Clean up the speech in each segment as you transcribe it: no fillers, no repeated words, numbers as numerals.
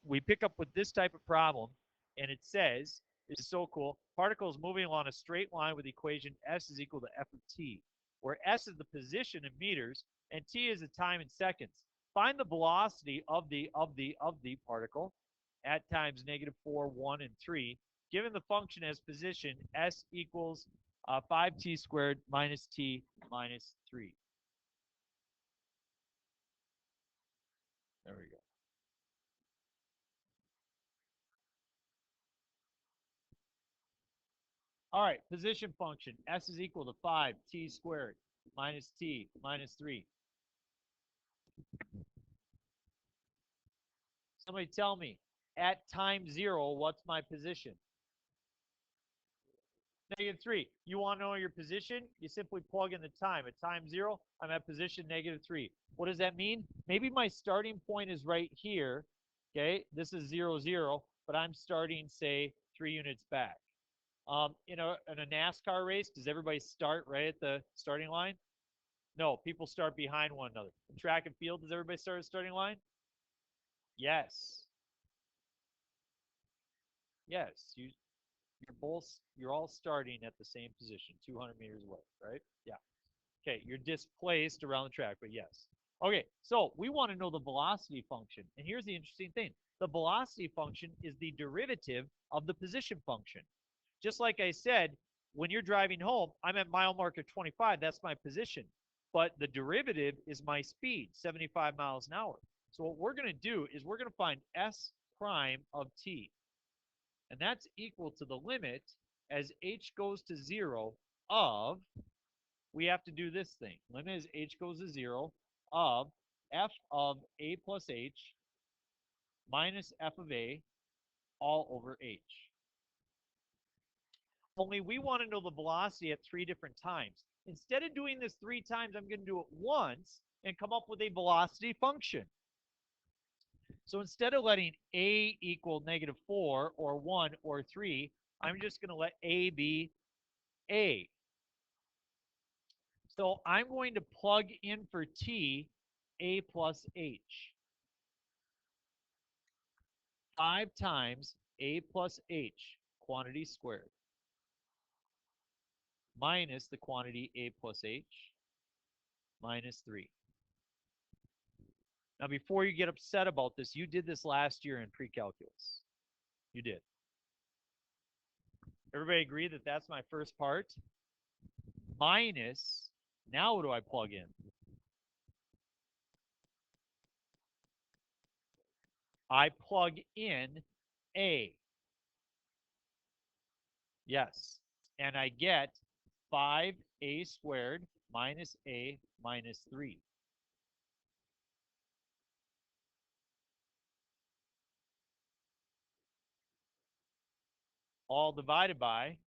We pick up with this type of problem, and it says, this is so cool, particle is moving along a straight line with the equation S is equal to F of t, where S is the position in meters and t is the time in seconds. Find the velocity of the particle at times -4, 1, and 3, given the function as position S equals 5t squared minus t minus 3. There we go. All right, position function. S is equal to 5t squared minus t minus 3. Somebody tell me, at time 0, what's my position? -3. You want to know your position? You simply plug in the time. At time 0, I'm at position -3. What does that mean? Maybe my starting point is right here. Okay, this is 0, 0, but I'm starting, say, 3 units back. In a NASCAR race, does everybody start right at the starting line? No, people start behind one another. In track and field, does everybody start at the starting line? Yes. Yes. You're all starting at the same position, 200 meters away, right? Yeah. Okay, you're displaced around the track, but yes. Okay, so we want to know the velocity function. And here's the interesting thing. The velocity function is the derivative of the position function. Just like I said, when you're driving home, I'm at mile marker 25. That's my position. But the derivative is my speed, 75 miles an hour. So what we're going to do is we're going to find S prime of t. And that's equal to the limit as h goes to 0 of, we have to do this thing. Limit as h goes to 0 of f of a plus h minus f of a all over h. Only we want to know the velocity at 3 different times. Instead of doing this 3 times, I'm going to do it once and come up with a velocity function. So instead of letting a equal -4 or 1 or 3, I'm just going to let a be a. So I'm going to plug in for t a plus h. 5 times a plus h, quantity squared, minus the quantity a plus h, minus 3. Now, before you get upset about this, you did this last year in pre-calculus. You did. Everybody agree that that's my first part? Minus, now what do I plug in? I plug in a. Yes. And I get 5a squared minus a minus 3. All divided by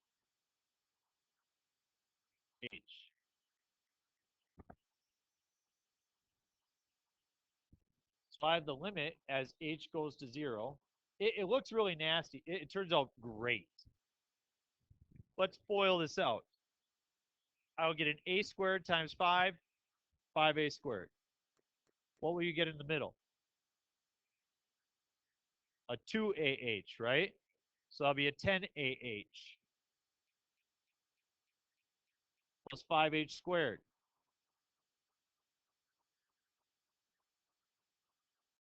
h. So I have the limit as h goes to 0. It looks really nasty. It turns out great. Let's FOIL this out. I'll get an a squared times 5, 5a squared. What will you get in the middle? A 2ah, right? So that'll be a 10ah plus 5h squared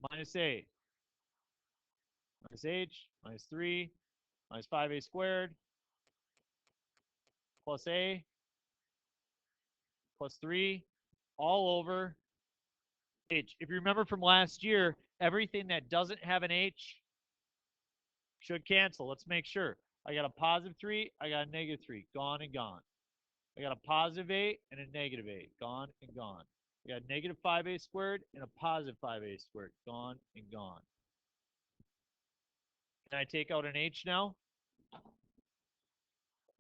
minus a minus h minus 3 minus 5a squared plus a plus 3 all over h. If you remember from last year, everything that doesn't have an h should cancel. Let's make sure. I got a positive 3, I got a negative 3, gone and gone. I got a positive 8 and a negative 8, gone and gone. I got negative 5a squared and a positive 5a squared, gone and gone. Can I take out an h now?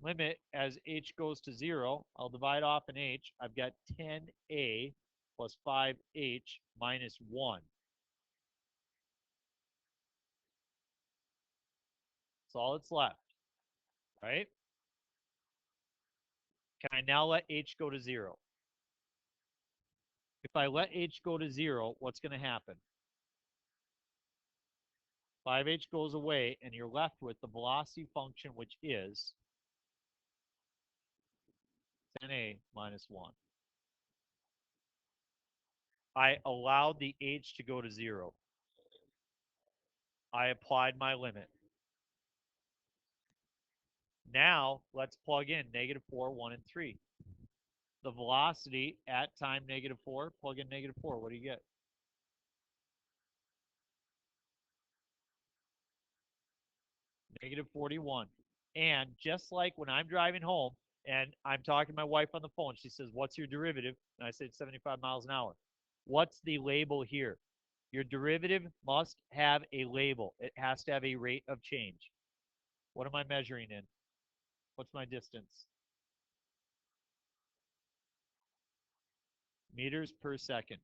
Limit as h goes to 0. I'll divide off an h. I've got 10a plus 5h minus 1. That's all that's left, right? Can I now let h go to 0? If I let h go to 0, what's going to happen? 5h goes away, and you're left with the velocity function, which is 10a minus 1. I allowed the h to go to 0. I applied my limit. Now, let's plug in -4, 1, and 3. The velocity at time -4, plug in -4. What do you get? -41. And just like when I'm driving home and I'm talking to my wife on the phone, she says, "What's your derivative?" And I say, "It's 75 miles an hour." What's the label here? Your derivative must have a label. It has to have a rate of change. What am I measuring in? What's my distance? Meters per second.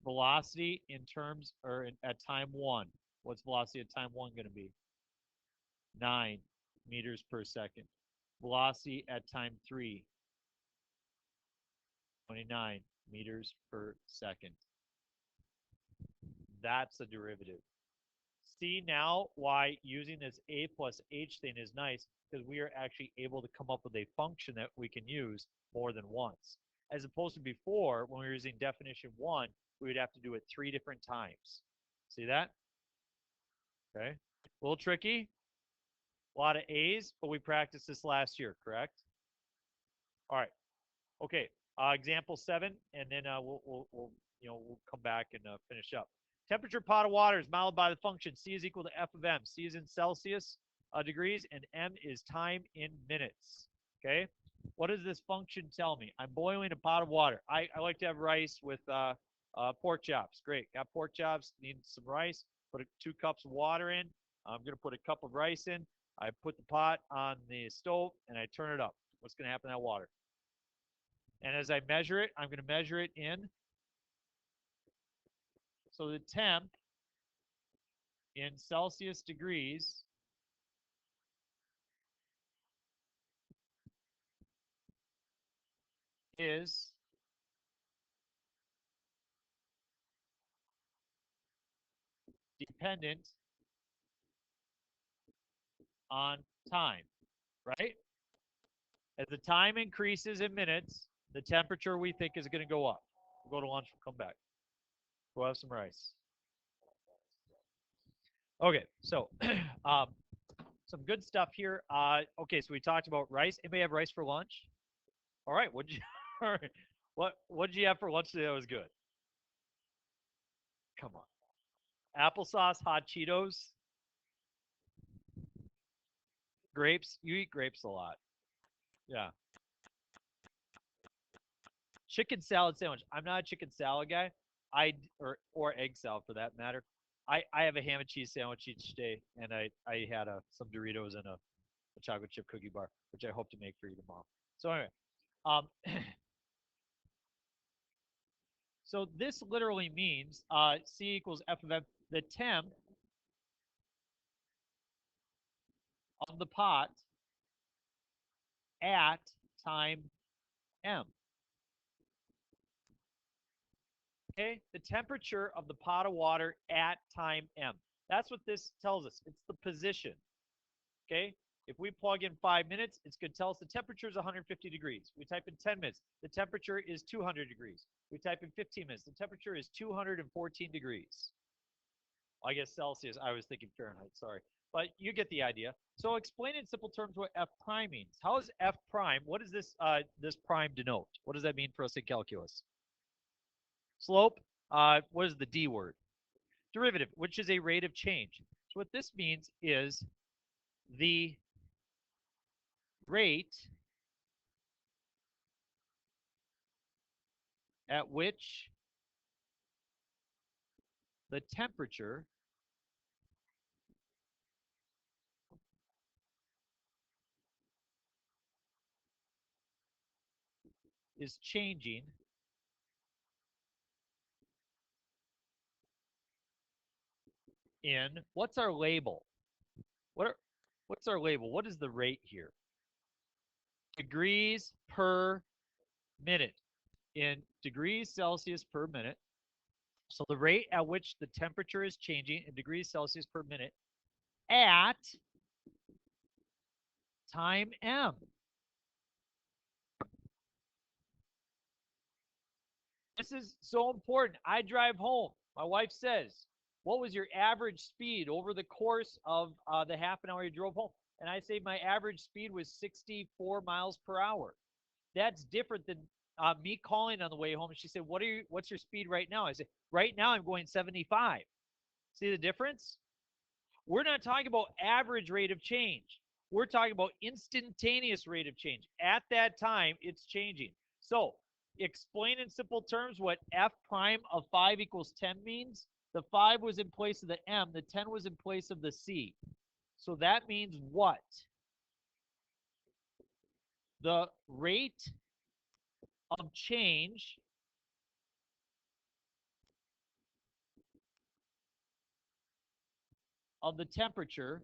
Velocity in terms, or at time 1. What's velocity at time 1 going to be? 9 meters per second. Velocity at time 3, 29 meters per second. That's a derivative. See now why using this a plus h thing is nice, because we are actually able to come up with a function that we can use more than once. As opposed to before, when we were using definition 1, we would have to do it 3 different times. See that? Okay. A little tricky. A lot of A's, but we practiced this last year, correct? All right. Okay. Example 7, and then we'll come back and finish up. Temperature pot of water is modeled by the function C is equal to F of M. C is in Celsius degrees, and M is time in minutes. Okay. What does this function tell me? I'm boiling a pot of water. I like to have rice with pork chops. Great. Got pork chops. Need some rice. Put 2 cups of water in. I'm going to put a cup of rice in. I put the pot on the stove, and I turn it up. What's going to happen to that water? And as I measure it, I'm going to measure it in. So the temp in Celsius degrees is dependent on time, right? As the time increases in minutes, the temperature we think is going to go up. We'll go to lunch, we'll come back. We'll have some rice. Okay, so some good stuff here. Okay, so we talked about rice. Anybody have rice for lunch? All right, what'd you all right. What did you have for lunch today that was good? Come on. Applesauce, hot Cheetos, grapes. You eat grapes a lot. Yeah. Chicken salad sandwich. I'm not a chicken salad guy. Or egg salad for that matter. I have a ham and cheese sandwich each day, and I had some Doritos and a chocolate chip cookie bar, which I hope to make for you tomorrow. So anyway, um, so this literally means C equals F of M. The temp of the pot at time M. Okay, the temperature of the pot of water at time M. That's what this tells us. It's the position. Okay, if we plug in 5 minutes, it's going to tell us the temperature is 150 degrees. We type in 10 minutes, the temperature is 200 degrees. We type in 15 minutes, the temperature is 214 degrees. I guess Celsius, I was thinking Fahrenheit, sorry. But you get the idea. So explain in simple terms what F prime means. How is F prime, what does this prime denote? What does that mean for us in calculus? Slope, what is the D word? Derivative, which is a rate of change. So what this means is the rate at which the temperature is changing in, what's our label? What's our label? What is the rate here? Degrees per minute. In degrees Celsius per minute. So the rate at which the temperature is changing in degrees Celsius per minute at time m. This is so important. I drive home. My wife says, what was your average speed over the course of the half an hour you drove home? And I say my average speed was 64 miles per hour. That's different than me calling on the way home. And she said, what's your speed right now? I said, right now I'm going 75. See the difference? We're not talking about average rate of change. We're talking about instantaneous rate of change. At that time, it's changing. So explain in simple terms what f prime of 5 equals 10 means. The 5 was in place of the m. The 10 was in place of the c. So that means what? The rate of change of the temperature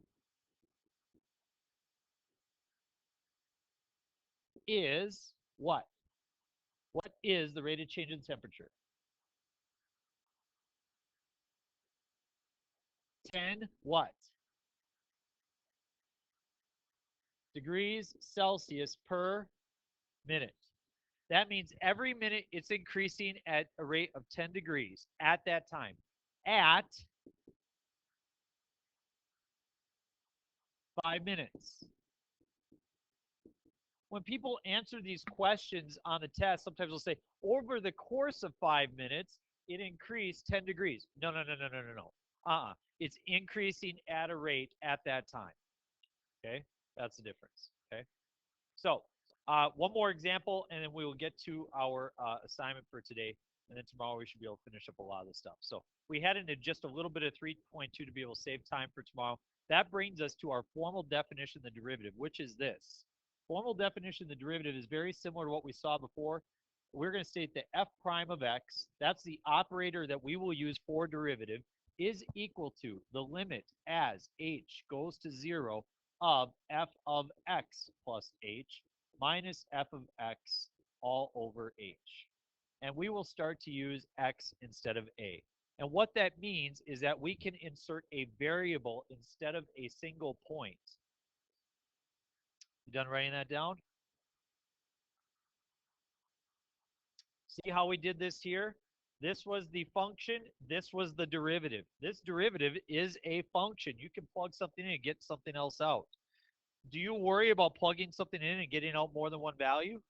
is what? What is the rate of change in temperature? 10 what? Degrees Celsius per minute. That means every minute it's increasing at a rate of 10 degrees at that time. At 5 minutes. When people answer these questions on the test, sometimes they'll say, over the course of 5 minutes, it increased 10 degrees. No, no, no, no, no, no, no. It's increasing at a rate at that time. Okay, that's the difference. Okay, so one more example, and then we will get to our assignment for today. And then tomorrow we should be able to finish up a lot of this stuff. So we had into just a little bit of 3.2 to be able to save time for tomorrow. That brings us to our formal definition of the derivative, which is this. Formal definition of the derivative is very similar to what we saw before. We're going to state that f prime of x, that's the operator that we will use for derivative, is equal to the limit as h goes to 0 of f of x plus h minus f of x all over h. And we will start to use x instead of a. And what that means is that we can insert a variable instead of a single point. You done writing that down? See how we did this here? This was the function. This was the derivative. This derivative is a function. You can plug something in and get something else out. Do you worry about plugging something in and getting out more than one value?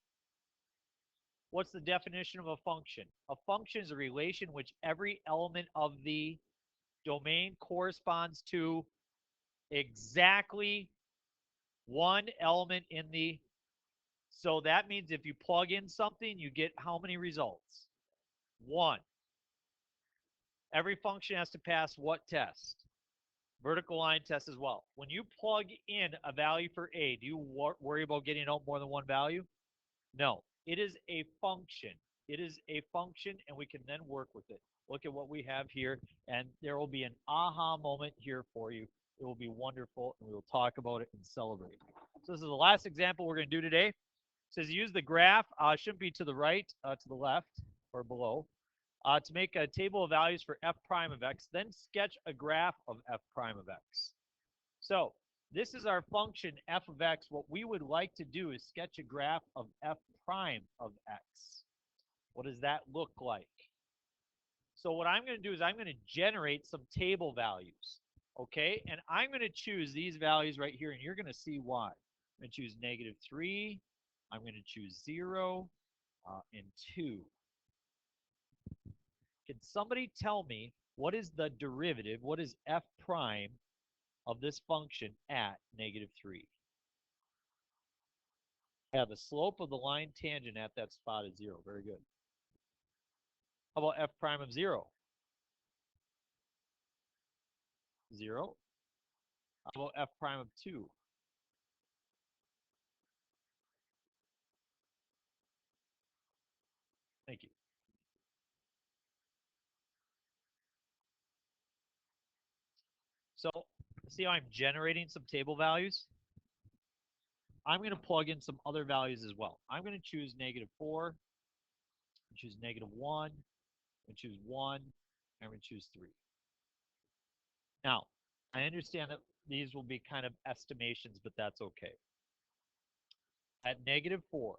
What's the definition of a function? A function is a relation in which every element of the domain corresponds to exactly one element in the. So that means if you plug in something, you get how many results? One. Every function has to pass what test? Vertical line test as well. When you plug in a value for a, do you worry about getting out more than one value? No, it is a function. It is a function, and we can then work with it. Look at what we have here, and there will be an aha moment here for you. It will be wonderful, and we will talk about it and celebrate. So this is the last example we're going to do today. It says use the graph, shouldn't be to the right, to the left, or below, to make a table of values for f prime of x, then sketch a graph of f prime of x. So this is our function f of x. What we would like to do is sketch a graph of f prime of x. What does that look like? So what I'm going to do is I'm going to generate some table values, okay? And I'm going to choose these values right here, and you're going to see why. I'm going to choose -3. I'm going to choose 0 and 2. Can somebody tell me what is the derivative, what is f prime of this function at -3? Yeah, the slope of the line tangent at that spot is 0. Very good. How about f prime of 0? 0. How about f prime of 2? Thank you. So see how I'm generating some table values? I'm going to plug in some other values as well. I'm going to choose -4, choose -1, and choose 1, I'm going to choose 3. Now, I understand that these will be kind of estimations, but that's okay. At -4,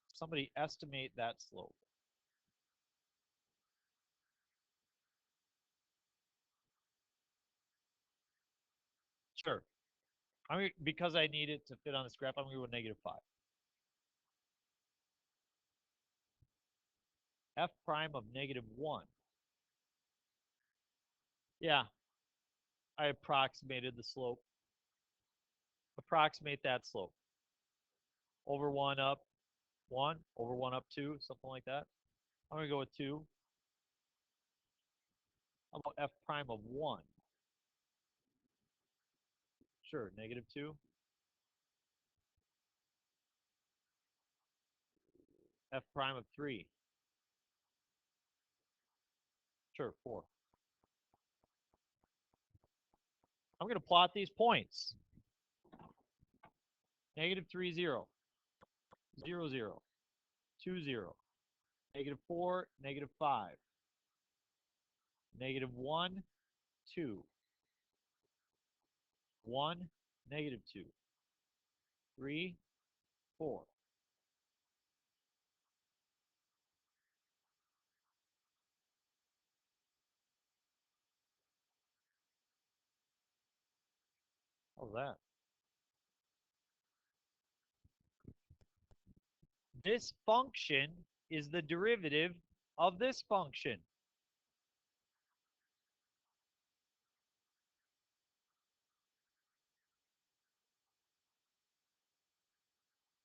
somebody estimate that slope. Sure. I mean, because I need it to fit on this graph, I'm going to go -5. F prime of -1. Yeah, I approximated the slope. Approximate that slope. Over 1 up 1, over 1 up 2, something like that. I'm going to go with 2. How about F prime of 1? Sure, -2. F prime of 3. Sure, 4. I'm going to plot these points. -3, 0. 0, 0. 2, 0. -4, -5. -1, 2. 1, -2. 3, 4. How's that? This function is the derivative of this function.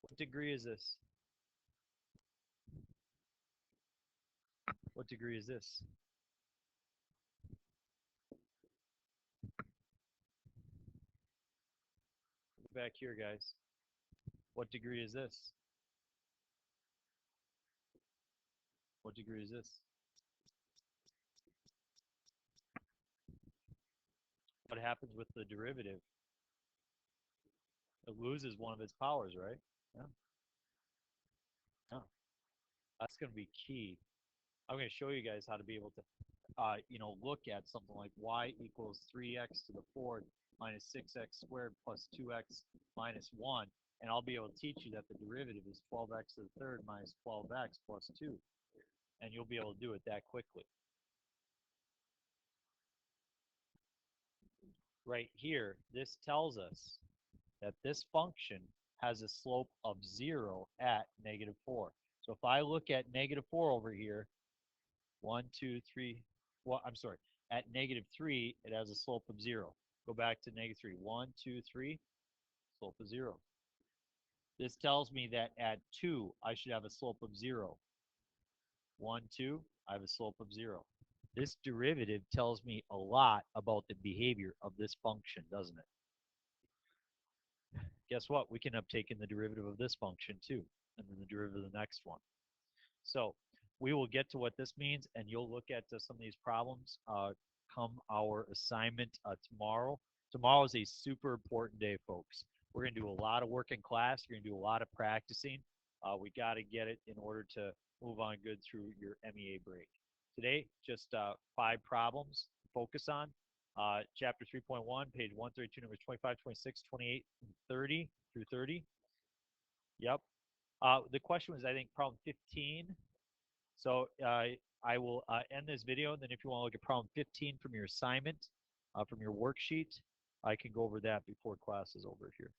What degree is this? What degree is this? Back here, guys. What degree is this? What degree is this? What happens with the derivative? It loses one of its powers, right? Yeah. Yeah. That's going to be key. I'm going to show you guys how to be able to, look at something like y equals 3x to the fourth minus 6x squared plus 2x minus 1. And I'll be able to teach you that the derivative is 12x to the third minus 12x plus 2. And you'll be able to do it that quickly. Right here, this tells us that this function has a slope of 0 at -4. So if I look at -4 over here, 1, 2, 3, well, I'm sorry, at -3, it has a slope of 0. Go back to -3. 1, 2, 3, slope of 0. This tells me that at 2, I should have a slope of 0. 1, 2, I have a slope of 0. This derivative tells me a lot about the behavior of this function, doesn't it? Guess what? We can have taken the derivative of this function too, and then the derivative of the next one. So we will get to what this means, and you'll look at some of these problems come our assignment tomorrow. Tomorrow is a super important day, folks. We're going to do a lot of work in class. You're going to do a lot of practicing. We got to get it in order to move on good through your MEA break. Today, just 5 problems to focus on. Chapter 3.1, page 132, numbers 25, 26, 28, and 30 through 30. Yep. The question was, I think, problem 15. So I will end this video, and then if you want to look at problem 15 from your assignment, from your worksheet, I can go over that before class is over here.